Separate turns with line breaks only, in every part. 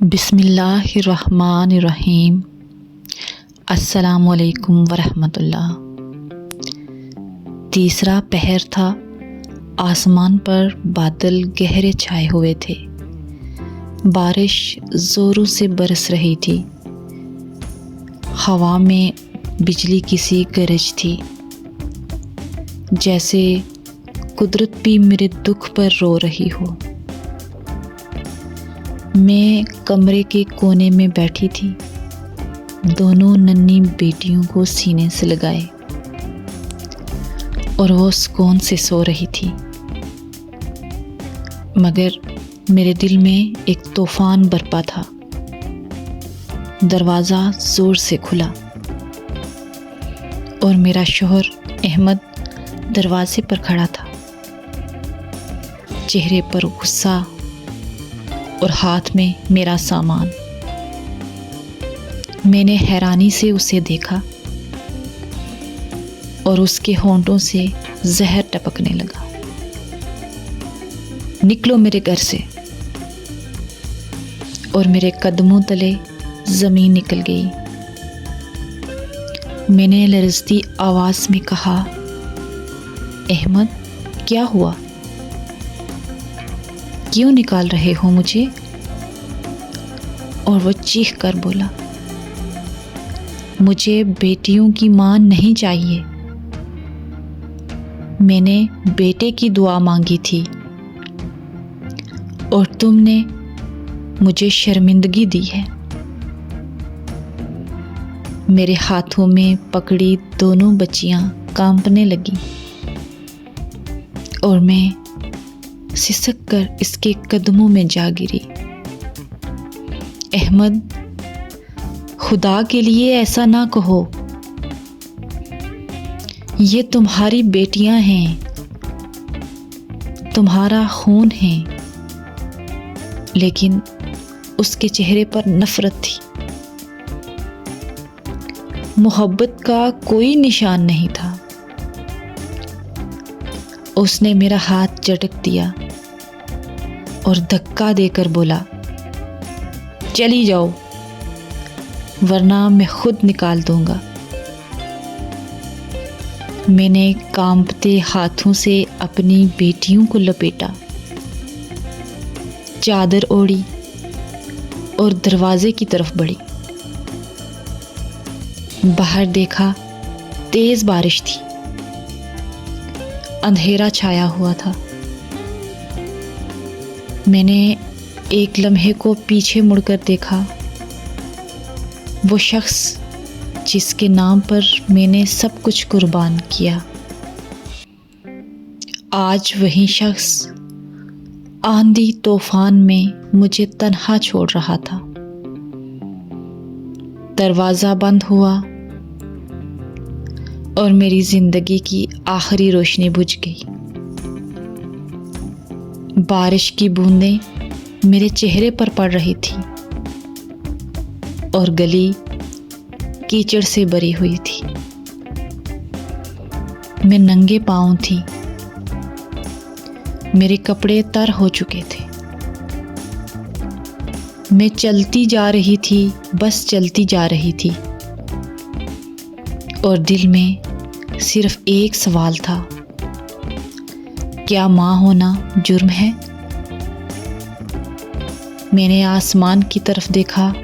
बिस्मिल्लाहिर्रहमानिर्रहीम। अस्सलामुअलैकुम वरहमतुल्लाह। तीसरा पहर था। आसमान पर बादल गहरे छाए हुए थे। बारिश ज़ोरों से बरस रही थी। हवा में बिजली की सी गरज थी, जैसे कुदरत भी मेरे दुख पर रो रही हो। मैं कमरे के कोने में बैठी थी, दोनों नन्ही बेटियों को सीने से लगाए, और वो सुकून से सो रही थी। मगर मेरे दिल में एक तूफान बरपा था। दरवाज़ा ज़ोर से खुला और मेरा शौहर अहमद दरवाजे पर खड़ा था, चेहरे पर गुस्सा और हाथ में मेरा सामान। मैंने हैरानी से उसे देखा और उसके होंठों से जहर टपकने लगा। निकलो मेरे घर से। और मेरे कदमों तले ज़मीन निकल गई। मैंने लरजती आवाज़ में कहा, अहमद क्या हुआ? क्यों निकाल रहे हो मुझे? और वो चीख कर बोला, मुझे बेटियों की मां नहीं चाहिए। मैंने बेटे की दुआ मांगी थी और तुमने मुझे शर्मिंदगी दी है। मेरे हाथों में पकड़ी दोनों बच्चियां कांपने लगी और मैं सिसक कर इसके कदमों में जा गिरी। अहमद, खुदा के लिए ऐसा ना कहो। ये तुम्हारी बेटियां हैं, तुम्हारा खून है। लेकिन उसके चेहरे पर नफरत थी, मोहब्बत का कोई निशान नहीं था। उसने मेरा हाथ झटक दिया और धक्का देकर बोला, चली जाओ, वरना मैं खुद निकाल दूंगा। मैंने कांपते हाथों से अपनी बेटियों को लपेटा, चादर ओढ़ी और दरवाजे की तरफ बढ़ी। बाहर देखा, तेज बारिश थी, अंधेरा छाया हुआ था। मैंने एक लम्हे को पीछे मुड़कर देखा। वो शख्स जिसके नाम पर मैंने सब कुछ कुर्बान किया, आज वही शख्स आंधी तूफान में मुझे तन्हा छोड़ रहा था। दरवाज़ा बंद हुआ और मेरी जिंदगी की आखिरी रोशनी बुझ गई। बारिश की बूंदें मेरे चेहरे पर पड़ रही थी और गली कीचड़ से भरी हुई थी। मैं नंगे पांव थी, मेरे कपड़े तर हो चुके थे। मैं चलती जा रही थी, बस चलती जा रही थी, और दिल में सिर्फ एक सवाल था, क्या माँ होना जुर्म है? मैंने आसमान की तरफ देखा,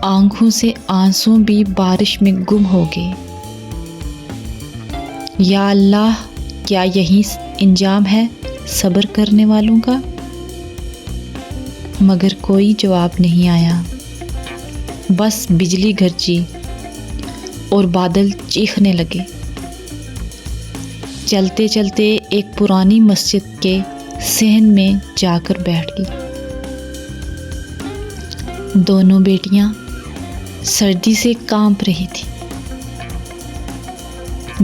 आंखों से आंसू भी बारिश में गुम हो गए। या अल्लाह, क्या यही इंजाम है सब्र करने वालों का? मगर कोई जवाब नहीं आया। बस बिजली गरजी और बादल चीखने लगे। चलते चलते एक पुरानी मस्जिद के सहन में जाकर बैठ गई। दोनों बेटियां सर्दी से कांप रही थी।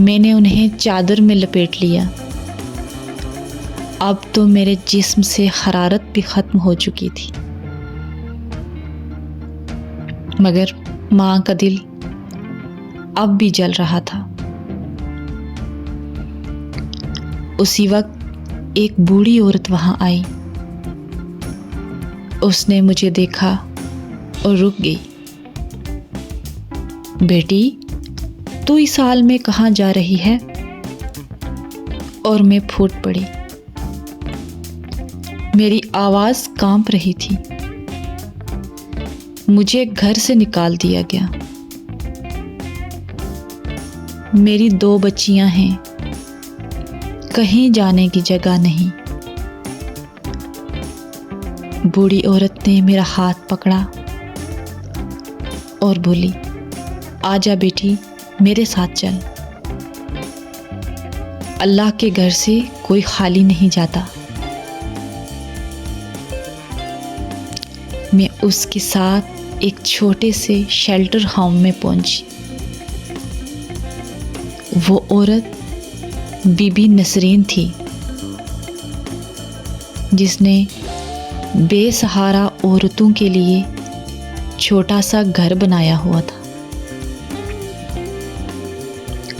मैंने उन्हें चादर में लपेट लिया। अब तो मेरे जिस्म से हरारत भी खत्म हो चुकी थी, मगर मां का दिल अब भी जल रहा था। उसी वक्त एक बूढ़ी औरत वहां आई उसने मुझे देखा और रुक गई। बेटी, तू इस हाल में कहाँ जा रही है? और मैं फूट पड़ी। मेरी आवाज़ कांप रही थी। मुझे घर से निकाल दिया गया। मेरी 2 बच्चियां हैं, कहीं जाने की जगह नहीं। बूढ़ी औरत ने मेरा हाथ पकड़ा और बोली, आजा बेटी, मेरे साथ चल। अल्लाह के घर से कोई खाली नहीं जाता। मैं उसके साथ एक छोटे से शेल्टर होम में पहुंची। वो औरत बीबी नसरीन थी, जिसने बेसहारा औरतों के लिए छोटा सा घर बनाया हुआ था।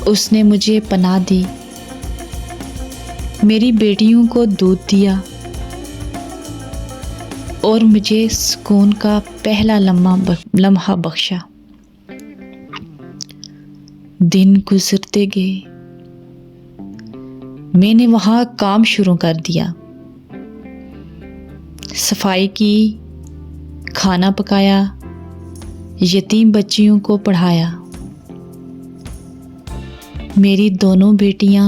उसने मुझे पनाह दी, मेरी बेटियों को दूध दिया और मुझे सुकून का पहला लम्हा बख्शा। दिन गुजरते गए। मैंने वहाँ काम शुरू कर दिया। सफाई की, खाना पकाया, यतीम बच्चियों को पढ़ाया। मेरी दोनों बेटियां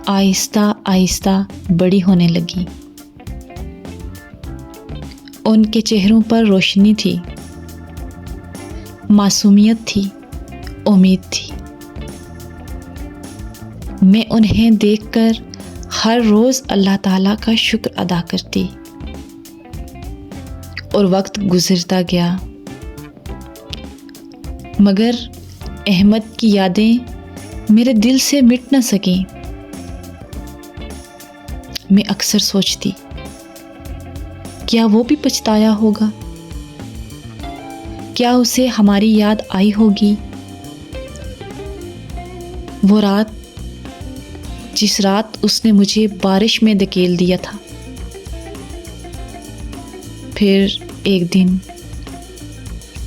आहिस्ता आहिस्ता बड़ी होने लगी। उनके चेहरों पर रोशनी थी, मासूमियत थी, उम्मीद थी। मैं उन्हें देखकर हर रोज़ अल्लाह ताला का शुक्र अदा करती। और वक्त गुजरता गया, मगर अहमद की यादें मेरे दिल से मिट न सकीं। मैं अक्सर सोचती, क्या वो भी पछताया होगा? क्या उसे हमारी याद आई होगी? वो रात, जिस रात उसने मुझे बारिश में धकेल दिया था। फिर एक दिन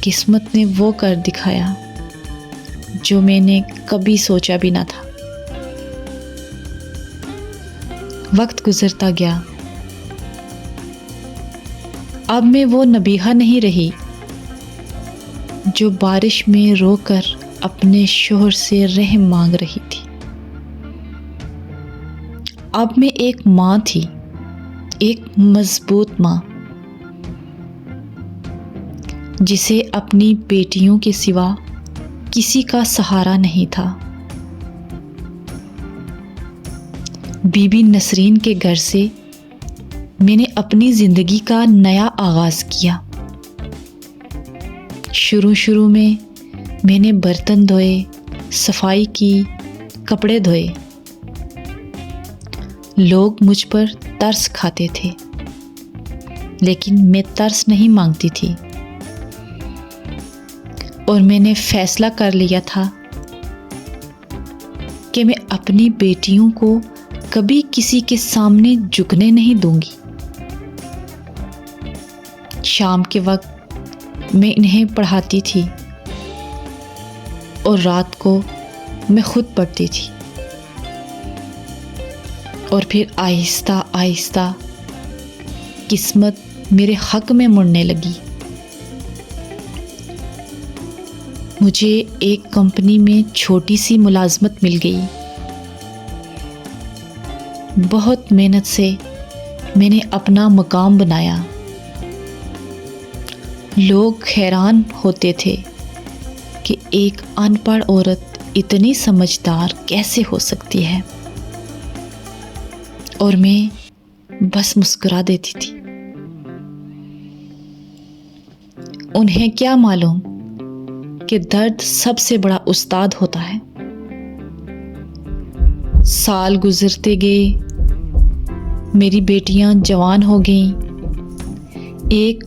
किस्मत ने वो कर दिखाया जो मैंने कभी सोचा भी ना था। वक्त गुजरता गया। अब मैं वो नबीहा नहीं रही जो बारिश में रोकर अपने शोहर से रहम मांग रही थी। अब मैं एक माँ थी, एक मजबूत माँ, जिसे अपनी बेटियों के सिवा किसी का सहारा नहीं था। बीबी नसरीन के घर से मैंने अपनी ज़िंदगी का नया आगाज़ किया। शुरू में मैंने बर्तन धोए, सफाई की, कपड़े धोए। लोग मुझ पर तरस खाते थे, लेकिन मैं तरस नहीं मांगती थी। और मैंने फैसला कर लिया था कि मैं अपनी बेटियों को कभी किसी के सामने झुकने नहीं दूंगी। शाम के वक्त मैं इन्हें पढ़ाती थी और रात को मैं खुद पढ़ती थी। और फिर आहिस्ता आहिस्ता किस्मत मेरे हक में मुड़ने लगी। मुझे एक कंपनी में छोटी सी मुलाजमत मिल गई। बहुत मेहनत से मैंने अपना मकाम बनाया। लोग हैरान होते थे कि एक अनपढ़ औरत इतनी समझदार कैसे हो सकती है, और मैं बस मुस्कुरा देती थी। उन्हें क्या मालूम कि दर्द सबसे बड़ा उस्ताद होता है। साल गुजरते गए, मेरी बेटियां जवान हो गईं। एक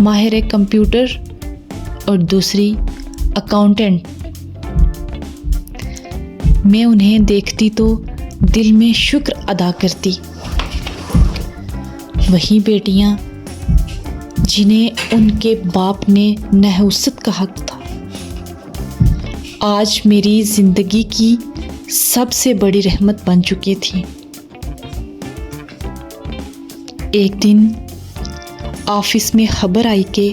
माहिर कंप्यूटर और दूसरी अकाउंटेंट। मैं उन्हें देखती तो दिल में शुक्र अदा करती। वही बेटियां जिन्हें उनके बाप ने नहुसत कहा था, आज मेरी ज़िंदगी की सबसे बड़ी रहमत बन चुकी थी। एक दिन ऑफिस में खबर आई कि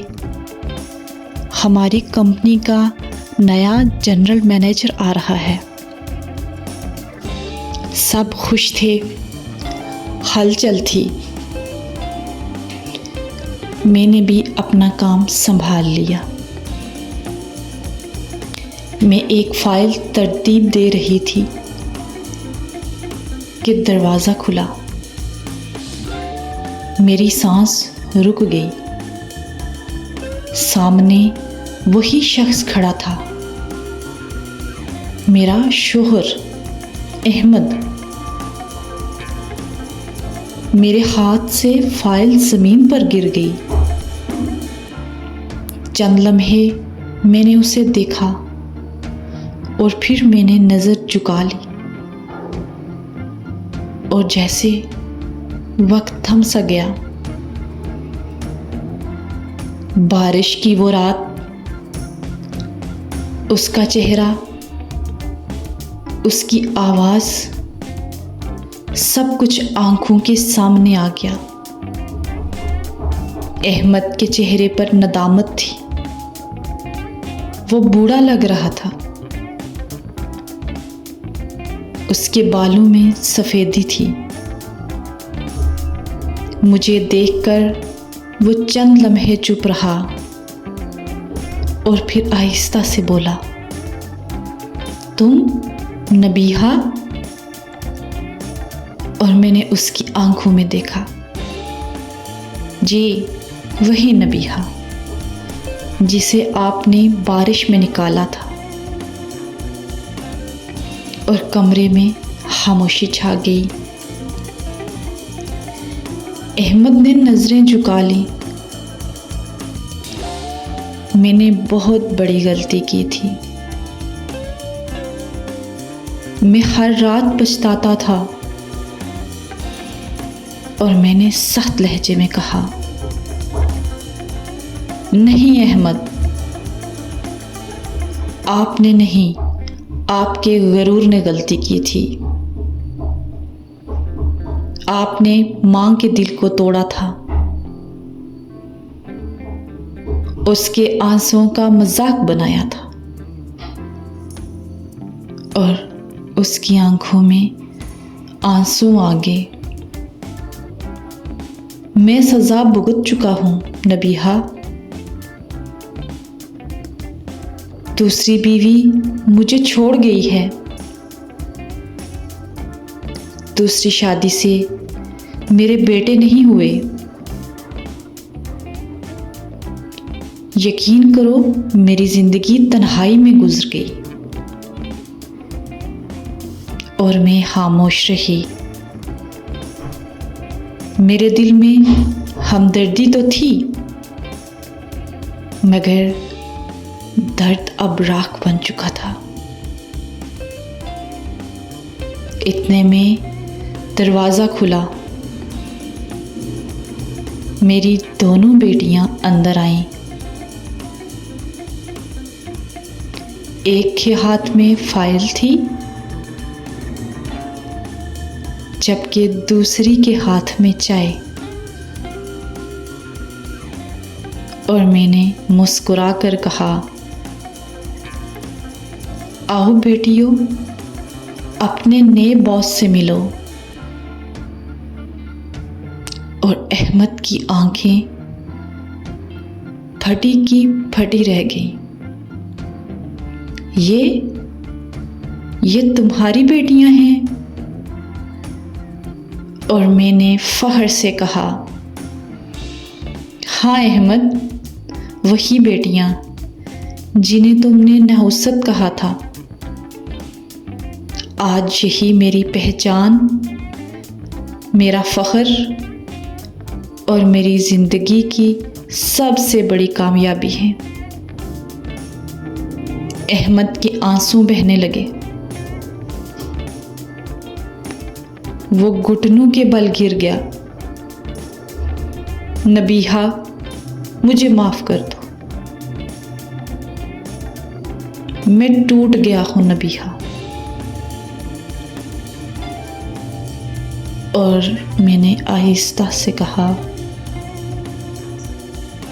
हमारी कंपनी का नया जनरल मैनेजर आ रहा है। सब खुश थे, हलचल थी। मैंने भी अपना काम संभाल लिया। मैं एक फाइल तरतीब दे रही थी कि दरवाज़ा खुला। मेरी सांस रुक गई। सामने वही शख्स खड़ा था, मेरा शोहर अहमद। मेरे हाथ से फाइल ज़मीन पर गिर गई। चंद लम्हे मैंने उसे देखा और फिर मैंने नज़र झुका ली और जैसे वक्त थम सा गया। बारिश की वो रात, उसका चेहरा, उसकी आवाज़, सब कुछ आंखों के सामने आ गया। अहमद के चेहरे पर नदामत थी। वो बूढ़ा लग रहा था। उसके बालों में सफ़ेदी थी। मुझे देखकर वो चंद लम्हे चुप रहा और फिर आहिस्ता से बोला, तुम नबीहा? और मैंने उसकी आंखों में देखा। जी, वही नबीहा जिसे आपने बारिश में निकाला था। और कमरे में खामोशी छा गई। अहमद ने नज़रें झुका ली। मैंने बहुत बड़ी गलती की थी। मैं हर रात पछताता था और मैंने सख्त लहजे में कहा, नहीं अहमद, आपने नहीं, आपके गरूर ने गलती की थी। आपने मां के दिल को तोड़ा था, उसके आंसुओं का मजाक बनाया था और उसकी आंखों में आंसू आ गए। मैं सजा भुगत चुका हूं नबीहा। दूसरी बीवी मुझे छोड़ गई है। दूसरी शादी से मेरे बेटे नहीं हुए। यकीन करो, मेरी जिंदगी तन्हाई में गुजर गई और मैं खामोश रही। मेरे दिल में हमदर्दी तो थी, मगर दर्द अब राख बन चुका था। इतने में दरवाज़ा खुला। मेरी दोनों बेटियां अंदर आईं। एक के हाथ में फाइल थी, जबकि दूसरी के हाथ में चाय। और मैंने मुस्कुरा कर कहा, आओ बेटियों, अपने नए बॉस से मिलो। और अहमद की आंखें फटी की फटी रह गईं। ये तुम्हारी बेटियां हैं? और मैंने फख्र से कहा, हाँ अहमद, वही बेटियां जिन्हें तुमने नहुसत कहा था। आज यही मेरी पहचान, मेरा फख्र और मेरी ज़िंदगी की सबसे बड़ी कामयाबी है। अहमद के आंसू बहने लगे। वो घुटनों के बल गिर गया। नबीहा, मुझे माफ़ कर दो। मैं टूट गया हूँ नबीहा। और मैंने आहिस्ता से कहा,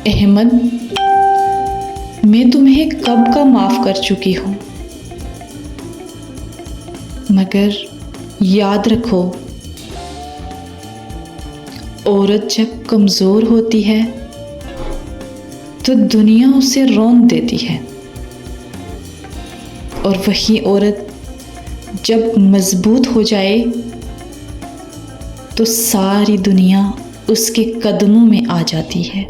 अहमद, मैं तुम्हें कब का माफ़ कर चुकी हूँ, मगर याद रखो, औरत जब कमज़ोर होती है तो दुनिया उसे रौंद देती है, और वही औरत जब मजबूत हो जाए तो सारी दुनिया उसके कदमों में आ जाती है।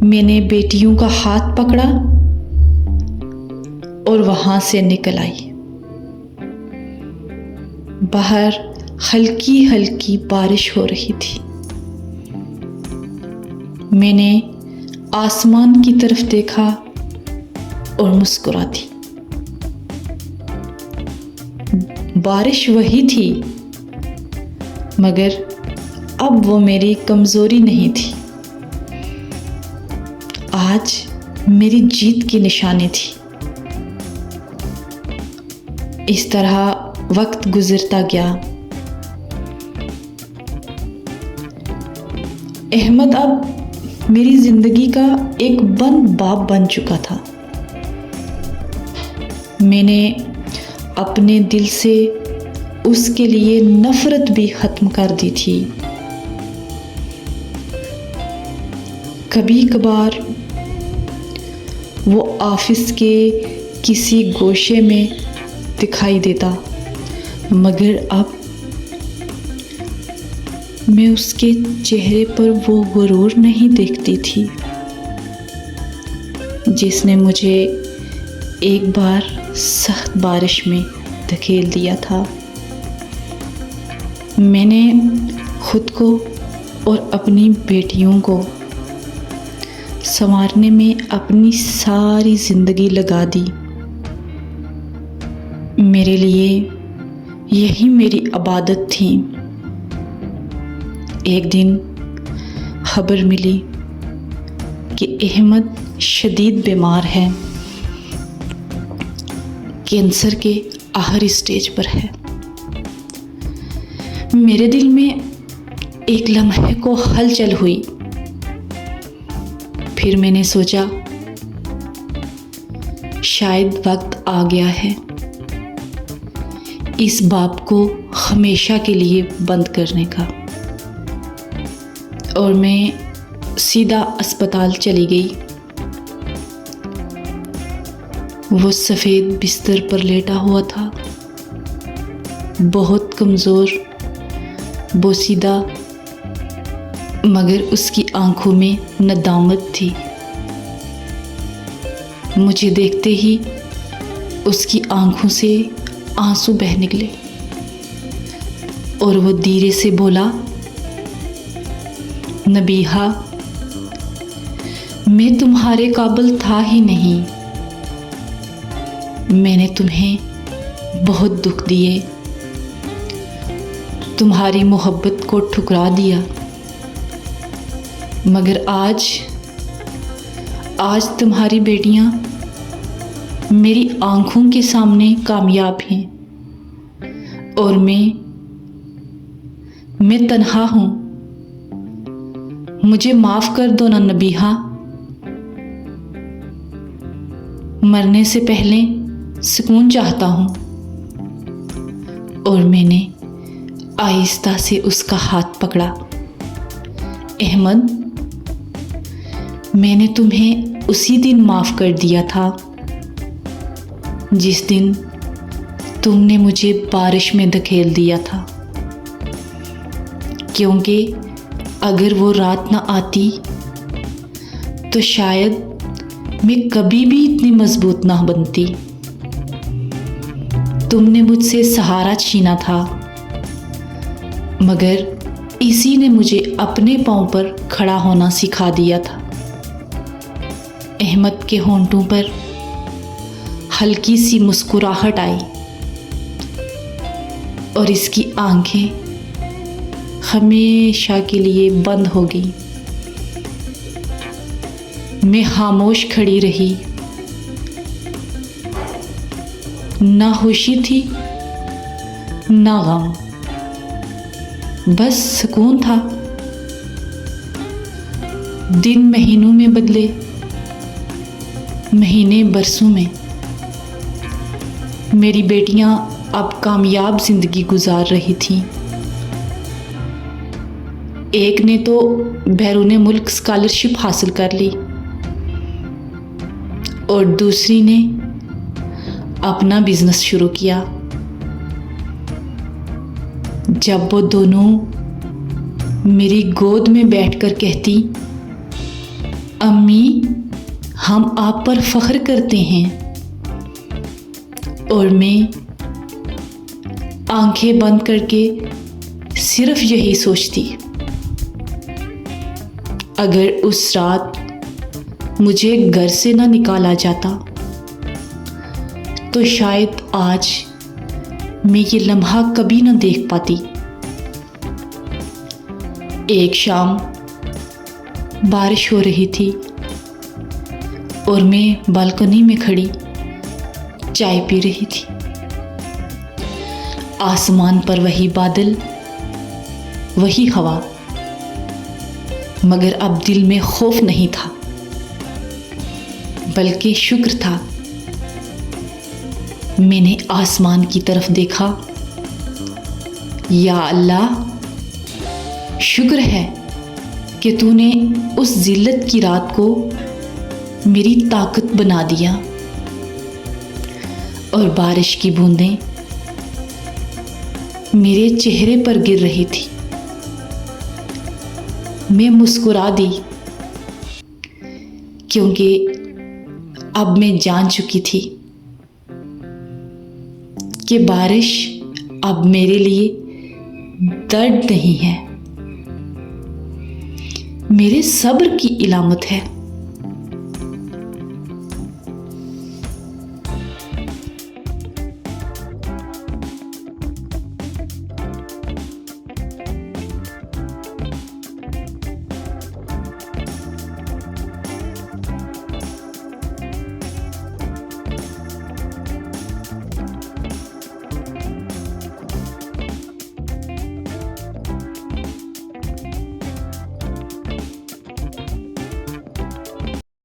मैंने बेटियों का हाथ पकड़ा और वहां से निकल आई। बाहर हल्की हल्की बारिश हो रही थी। मैंने आसमान की तरफ देखा और मुस्कुरा दी। बारिश वही थी, मगर अब वो मेरी कमजोरी नहीं थी, आज मेरी जीत की निशानी थी। इस तरह वक्त गुजरता गया। अहमद अब मेरी जिंदगी का एक बंद बाप बन चुका था। मैंने अपने दिल से उसके लिए नफरत भी खत्म कर दी थी। कभी कभार वो ऑफिस के किसी गोशे में दिखाई देता, मगर अब मैं उसके चेहरे पर वो गुरूर नहीं देखती थी जिसने मुझे एक बार सख्त बारिश में धकेल दिया था। मैंने खुद को और अपनी बेटियों को संवारने में अपनी सारी ज़िंदगी लगा दी। मेरे लिए यही मेरी इबादत थी। एक दिन खबर मिली कि अहमद शदीद बीमार है, कैंसर के आखिरी स्टेज पर है। मेरे दिल में एक लम्हे को हलचल हुई। फिर मैंने सोचा, शायद वक्त आ गया है इस बाप को हमेशा के लिए बंद करने का। और मैं सीधा अस्पताल चली गई। वो सफ़ेद बिस्तर पर लेटा हुआ था, बहुत कमज़ोर, बोसीदा, मगर उसकी आंखों में नदामत थी। मुझे देखते ही उसकी आंखों से आंसू बह निकले और वो धीरे से बोला, नबीहा, मैं तुम्हारे काबिल था ही नहीं। मैंने तुम्हें बहुत दुख दिए, तुम्हारी मोहब्बत को ठुकरा दिया, मगर आज तुम्हारी बेटियां मेरी आंखों के सामने कामयाब हैं और मैं तन्हा हूँ। मुझे माफ़ कर दो ना नबीहा। मरने से पहले सुकून चाहता हूँ। और मैंने आहिस्ता से उसका हाथ पकड़ा। अहमद, मैंने तुम्हें उसी दिन माफ़ कर दिया था जिस दिन तुमने मुझे बारिश में धकेल दिया था, क्योंकि अगर वो रात ना आती तो शायद मैं कभी भी इतनी मजबूत ना बनती। तुमने मुझसे सहारा छीना था, मगर इसी ने मुझे अपने पांव पर खड़ा होना सिखा दिया था। अहमद के होंठों पर हल्की सी मुस्कुराहट आई और इसकी आंखें हमेशा के लिए बंद हो गई। मैं खामोश खड़ी रही। ना खुशी थी ना गम, बस सुकून था। दिन महीनों में बदले, महीने बरसों में। मेरी बेटियां अब कामयाब जिंदगी गुजार रही थीं। एक ने तो बैरून मुल्क स्कॉलरशिप हासिल कर ली और दूसरी ने अपना बिजनेस शुरू किया। जब वो दोनों मेरी गोद में बैठकर कहती, अम्मी हम आप पर फख्र करते हैं, और मैं आंखें बंद करके सिर्फ यही सोचती, अगर उस रात मुझे घर से ना निकाला जाता तो शायद आज मैं ये लम्हा कभी ना देख पाती। एक शाम बारिश हो रही थी और मैं बालकनी में खड़ी चाय पी रही थी। आसमान पर वही बादल, वही हवा, मगर अब दिल में खौफ नहीं था, बल्कि शुक्र था। मैंने आसमान की तरफ देखा। या अल्लाह, शुक्र है कि तूने उस जिल्लत की रात को मेरी ताकत बना दिया। और बारिश की बूंदें मेरे चेहरे पर गिर रही थी। मैं मुस्कुरा दी, क्योंकि अब मैं जान चुकी थी कि बारिश अब मेरे लिए दर्द नहीं है, मेरे सब्र की इलामत है।